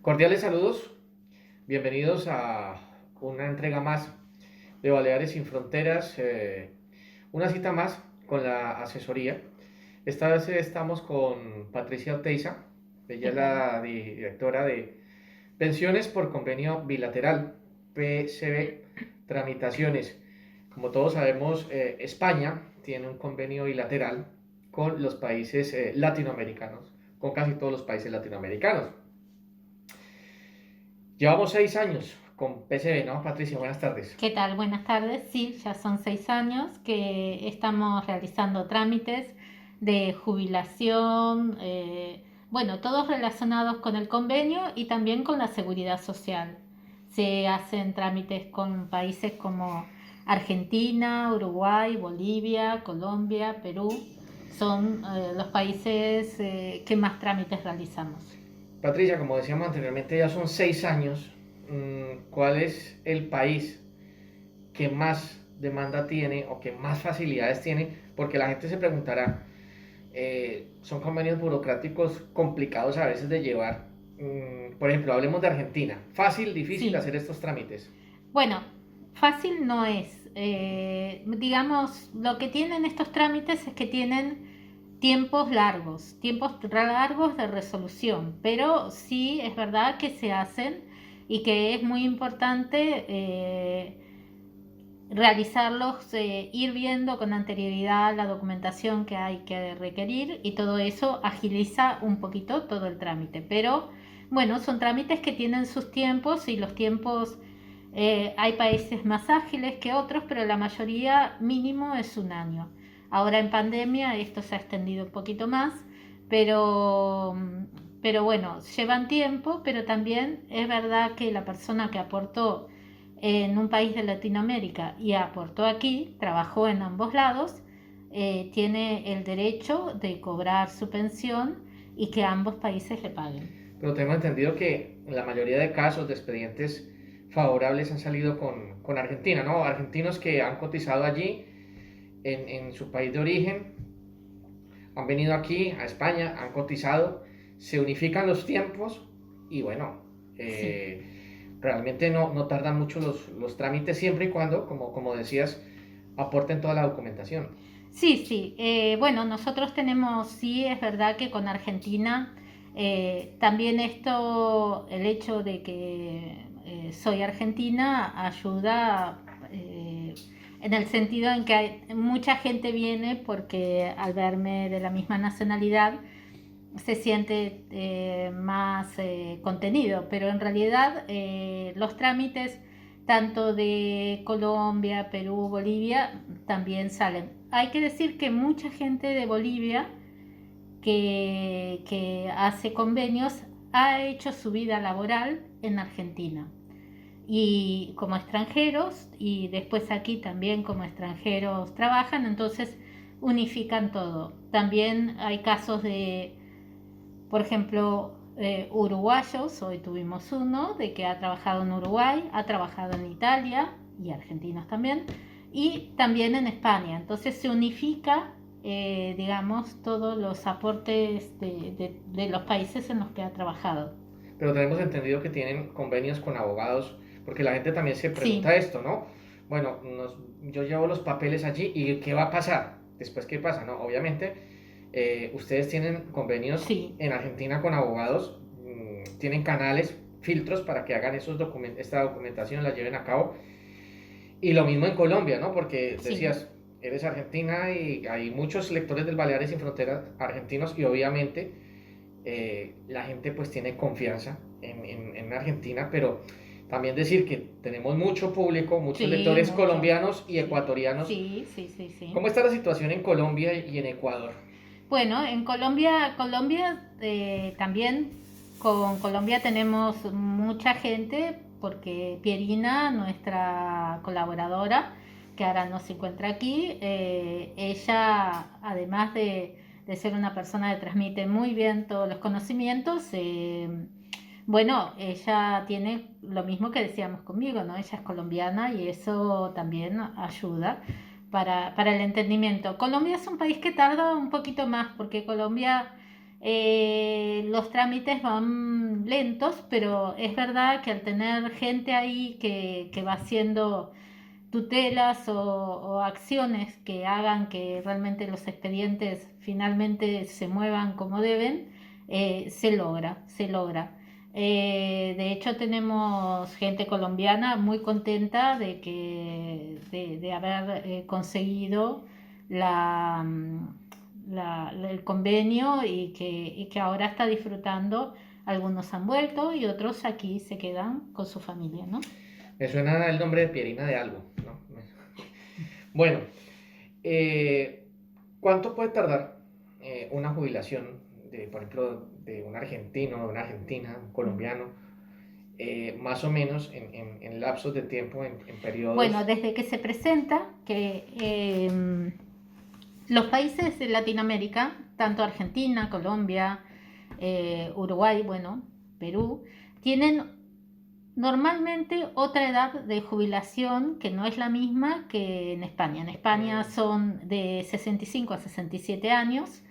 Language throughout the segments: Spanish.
Cordiales saludos, bienvenidos a una entrega más de Baleares sin Fronteras, una cita más con la asesoría. Esta vez estamos con Patricia Oteiza, ella ¿Qué es tal? la directora de Pensiones por Convenio Bilateral, PCB Tramitaciones. Como todos sabemos, España tiene un convenio bilateral con los países latinoamericanos, con casi todos los países latinoamericanos. Llevamos 6 años con PCB, ¿no? Patricia, buenas tardes. ¿Qué tal? Buenas tardes. Sí, ya son 6 años que estamos realizando trámites de jubilación, bueno, todos relacionados con el convenio y también con la seguridad social. Se hacen trámites con países como Argentina, Uruguay, Bolivia, Colombia, Perú. Son los países que más trámites realizamos. Patricia, como decíamos anteriormente, ya son 6 años. ¿Cuál es el país que más demanda tiene o que más facilidades tiene? Porque la gente se preguntará, son convenios burocráticos complicados a veces de llevar. Por ejemplo, hablemos de Argentina. Fácil, difícil Sí, hacer estos trámites. bueno, fácil no es. Digamos, lo que tienen estos trámites es que tienen tiempos largos de resolución, pero sí es verdad que se hacen y que es muy importante realizarlos, ir viendo con anterioridad la documentación que hay que requerir y todo eso agiliza un poquito todo el trámite. Pero bueno, son trámites que tienen sus tiempos y los tiempos, hay países más ágiles que otros, pero la mayoría mínimo es un año. Ahora en pandemia esto se ha extendido un poquito más, pero, pero bueno, llevan tiempo, pero también es verdad que la persona que aportó en un país de Latinoamérica y aportó aquí, trabajó en ambos lados, tiene el derecho de cobrar su pensión y que ambos países le paguen. Pero tengo entendido que la mayoría de casos de expedientes favorables han salido con Argentina, ¿no? Argentinos que han cotizado allí en su país de origen, han venido aquí a España, han cotizado, se unifican los tiempos y bueno, Sí, realmente no tardan mucho los trámites siempre y cuando, como decías, aporten toda la documentación. sí, sí. Bueno, nosotros tenemos, sí, es verdad que con Argentina también esto, el hecho de que soy argentina ayuda en el sentido en que mucha gente viene porque al verme de la misma nacionalidad se siente más contenido, pero en realidad los trámites tanto de Colombia, Perú, Bolivia también salen. Hay que decir que mucha gente de Bolivia que hace convenios ha hecho su vida laboral en Argentina y como extranjeros y después aquí también como extranjeros trabajan, entonces unifican todo. También hay casos de, por ejemplo, uruguayos, hoy tuvimos uno de que ha trabajado en Uruguay, ha trabajado en Italia y argentinos también, y también en España. Entonces se unifica, digamos, todos los aportes de los países en los que ha trabajado. Pero tenemos entendido que tienen convenios con abogados, porque la gente también se pregunta Sí, esto, ¿no? Bueno, yo llevo los papeles allí y ¿qué va a pasar? Después, ¿qué pasa? No, obviamente, ustedes tienen convenios sí, en Argentina con abogados, tienen canales, filtros para que hagan esta documentación, la lleven a cabo. Y lo mismo en Colombia, ¿no? Porque sí. decías, eres argentina y hay muchos lectores del Baleares sin Fronteras argentinos y obviamente la gente pues tiene confianza en Argentina, pero también decir que tenemos mucho público, muchos Sí, lectores mucho. colombianos y Sí, ecuatorianos. sí, sí, sí, sí. ¿Cómo está la situación en Colombia y en Ecuador? Bueno, en Colombia también, con Colombia tenemos mucha gente porque Pierina, nuestra colaboradora, que ahora no se encuentra aquí, ella, además de ser una persona que transmite muy bien todos los conocimientos, bueno, ella tiene lo mismo que decíamos conmigo, ¿no? Ella es colombiana y eso también ayuda para el entendimiento. Colombia es un país que tarda un poquito más porque Colombia, Los trámites van lentos, pero es verdad que al tener gente ahí que va haciendo tutelas o acciones que hagan que realmente los expedientes finalmente se muevan como deben, se logra, se logra. De hecho, tenemos gente colombiana muy contenta de haber conseguido la, el convenio y que ahora está disfrutando. Algunos han vuelto y otros aquí se quedan con su familia, ¿no? Me suena el nombre de Pierina de algo, ¿no? Bueno, eh, ¿cuánto puede tardar una jubilación de, por ejemplo, de un argentino, de una argentina, un colombiano, más o menos en lapsos de tiempo, en periodos? Bueno, desde que se presenta que los países de Latinoamérica, tanto Argentina, Colombia, Uruguay, bueno, Perú, tienen normalmente otra edad de jubilación que no es la misma que en España. En España son de 65 a 67 años.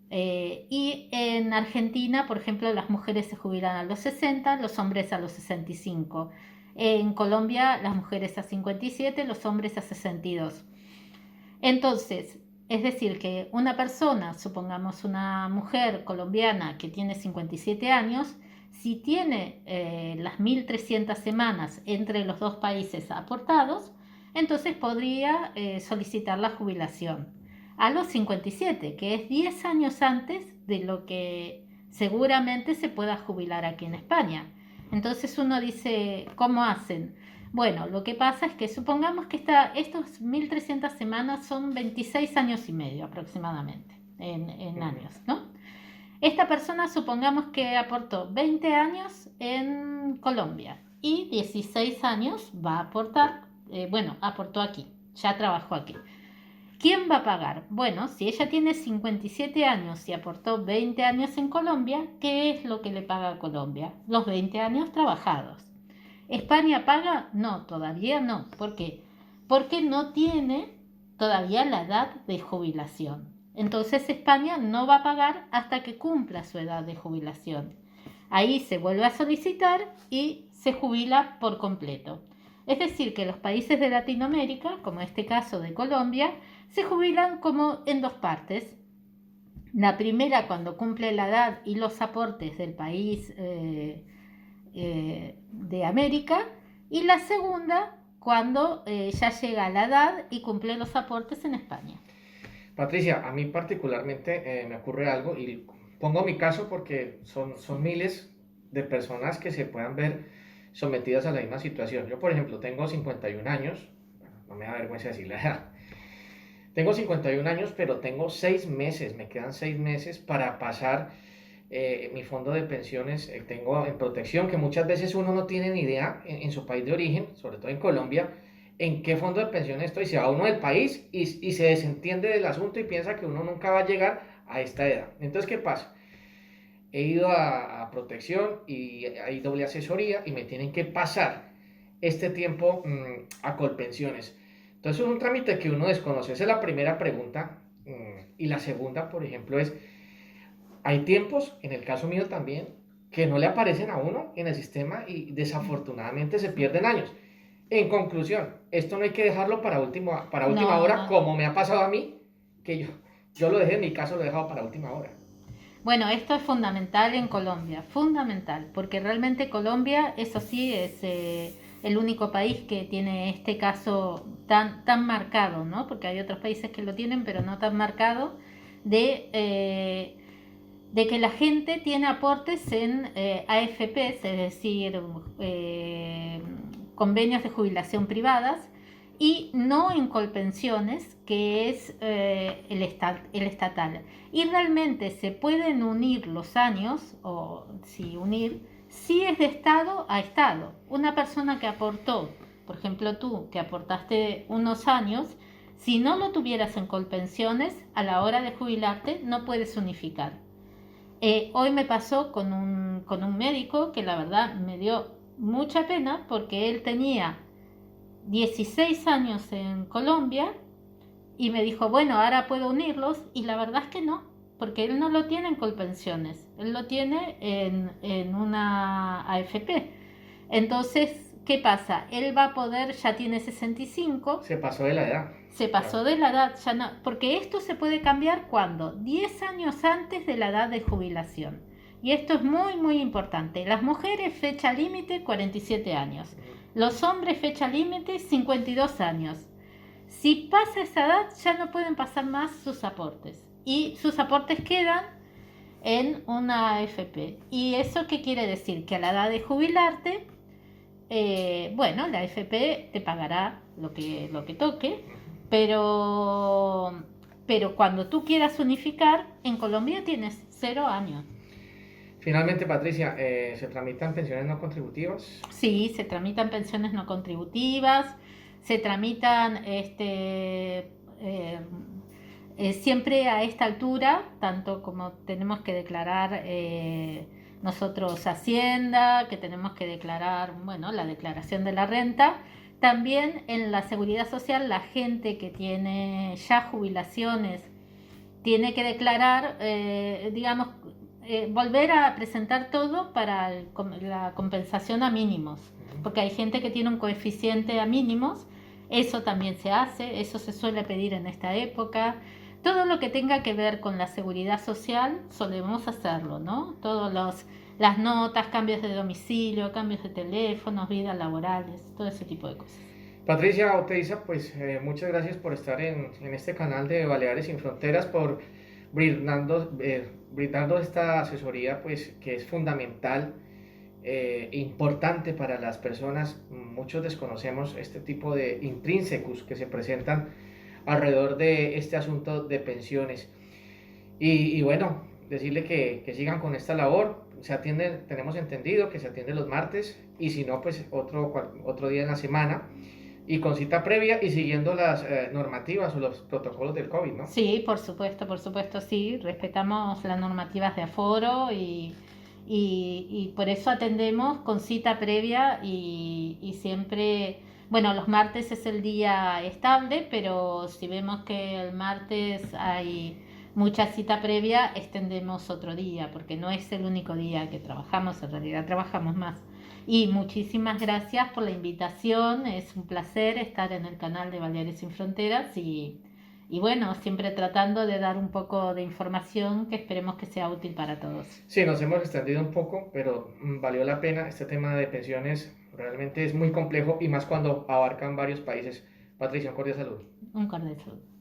Y en Argentina, por ejemplo, las mujeres se jubilan a los 60, los hombres a los 65. En Colombia, las mujeres a 57, los hombres a 62. Entonces, es decir, que una persona, supongamos una mujer colombiana que tiene 57 años, si tiene las 1.300 semanas entre los dos países aportados, entonces podría solicitar la jubilación a los 57, que es 10 años antes de lo que seguramente se pueda jubilar aquí en España. Entonces uno dice, ¿cómo hacen? Bueno, lo que pasa es que supongamos que estos 1.300 semanas son 26 años y medio aproximadamente en años, ¿no? Esta persona supongamos que aportó 20 años en Colombia y 16 años va a aportar, aportó aquí, ya trabajó aquí. ¿Quién va a pagar? Bueno, si ella tiene 57 años y aportó 20 años en Colombia, ¿qué es lo que le paga a Colombia? Los 20 años trabajados. ¿España paga? No, todavía no. ¿Por qué? Porque no tiene todavía la edad de jubilación. Entonces España no va a pagar hasta que cumpla su edad de jubilación. Ahí se vuelve a solicitar y se jubila por completo. Es decir, que los países de Latinoamérica, como este caso de Colombia, se jubilan como en dos partes. La primera cuando cumple la edad y los aportes del país de América, y la segunda cuando ya llega a la edad y cumple los aportes en España. Patricia, a mí particularmente me ocurre algo y pongo mi caso porque son miles de personas que se puedan ver sometidas a la misma situación. Yo, por ejemplo, tengo 51 años, no me da vergüenza decir la edad. Tengo 51 años, pero tengo 6 meses, me quedan 6 meses para pasar mi fondo de pensiones. Tengo en protección, que muchas veces uno no tiene ni idea en su país de origen, sobre todo en Colombia, en qué fondo de pensiones estoy. Se va uno del país y se desentiende del asunto y piensa que uno nunca va a llegar a esta edad. Entonces, ¿qué pasa? He ido a protección y hay doble asesoría y me tienen que pasar este tiempo a Colpensiones. Entonces es un trámite que uno desconoce. Esa es la primera pregunta. Y la segunda, por ejemplo, es, hay tiempos, en el caso mío también, que no le aparecen a uno en el sistema y desafortunadamente se pierden años. En conclusión, esto no hay que dejarlo para última hora, como me ha pasado a mí, que yo lo dejé, en mi caso lo he dejado para última hora. Bueno, esto es fundamental en Colombia, fundamental, porque realmente Colombia, eso sí, es el único país que tiene este caso tan marcado, ¿no? Porque hay otros países que lo tienen, pero no tan marcado, de que la gente tiene aportes en AFPs, es decir, convenios de jubilación privadas, y no en Colpensiones, que es el estatal. Y realmente se pueden unir los años, o sí, unir, si es de estado a estado. Una persona que aportó, por ejemplo tú, que aportaste unos años, si no lo tuvieras en Colpensiones, a la hora de jubilarte no puedes unificar. Hoy me pasó con un médico que la verdad me dio mucha pena porque él tenía 16 años en Colombia y me dijo, bueno, ahora puedo unirlos, y la verdad es que no, porque él no lo tiene en Colpensiones, él lo tiene en una AFP. Entonces, ¿qué pasa? Él va a poder, ya tiene 65. Se pasó de la edad. Se pasó Claro. de la edad, ya no, porque esto se puede cambiar cuando 10 años antes de la edad de jubilación. Y esto es muy, muy importante. Las mujeres, fecha límite, 47 años. Los hombres, fecha límite, 52 años. Si pasa esa edad, ya no pueden pasar más sus aportes. Y sus aportes quedan en una AFP. ¿Y eso qué quiere decir? Que a la edad de jubilarte, bueno, la AFP te pagará lo que toque, pero, pero cuando tú quieras unificar, en Colombia tienes 0 años. Finalmente, Patricia, ¿se tramitan pensiones no contributivas? Sí, se tramitan pensiones no contributivas, se tramitan siempre a esta altura, tanto como tenemos que declarar nosotros Hacienda, que tenemos que declarar, bueno, la declaración de la renta. También en la seguridad social, la gente que tiene ya jubilaciones tiene que declarar, digamos, volver a presentar todo para la compensación a mínimos, porque hay gente que tiene un coeficiente a mínimos, eso también se hace, eso se suele pedir en esta época. Todo lo que tenga que ver con la seguridad social solemos hacerlo, ¿no? Las notas, cambios de domicilio, cambios de teléfonos, vidas laborales, todo ese tipo de cosas. Patricia Oteiza, pues muchas gracias por estar en este canal de Baleares Sin Fronteras, por brindando esta asesoría, pues que es fundamental, importante para las personas. Muchos desconocemos este tipo de intrínsecos que se presentan alrededor de este asunto de pensiones. Y bueno, decirle que sigan con esta labor. Se atiende, tenemos entendido que se atiende los martes, y si no, pues otro día en la semana, y con cita previa y siguiendo las normativas o los protocolos del COVID, ¿no? Sí, por supuesto, sí, respetamos las normativas de aforo y por eso atendemos con cita previa y siempre, bueno, los martes es el día estable, pero si vemos que el martes hay mucha cita previa, extendemos otro día, porque no es el único día que trabajamos, en realidad trabajamos más. Y muchísimas gracias por la invitación, es un placer estar en el canal de Baleares Sin Fronteras y bueno, siempre tratando de dar un poco de información que esperemos que sea útil para todos. Sí, nos hemos extendido un poco, pero valió la pena. Este tema de pensiones realmente es muy complejo, y más cuando abarcan varios países. Patricia, un cordial saludo. Un cordial saludo.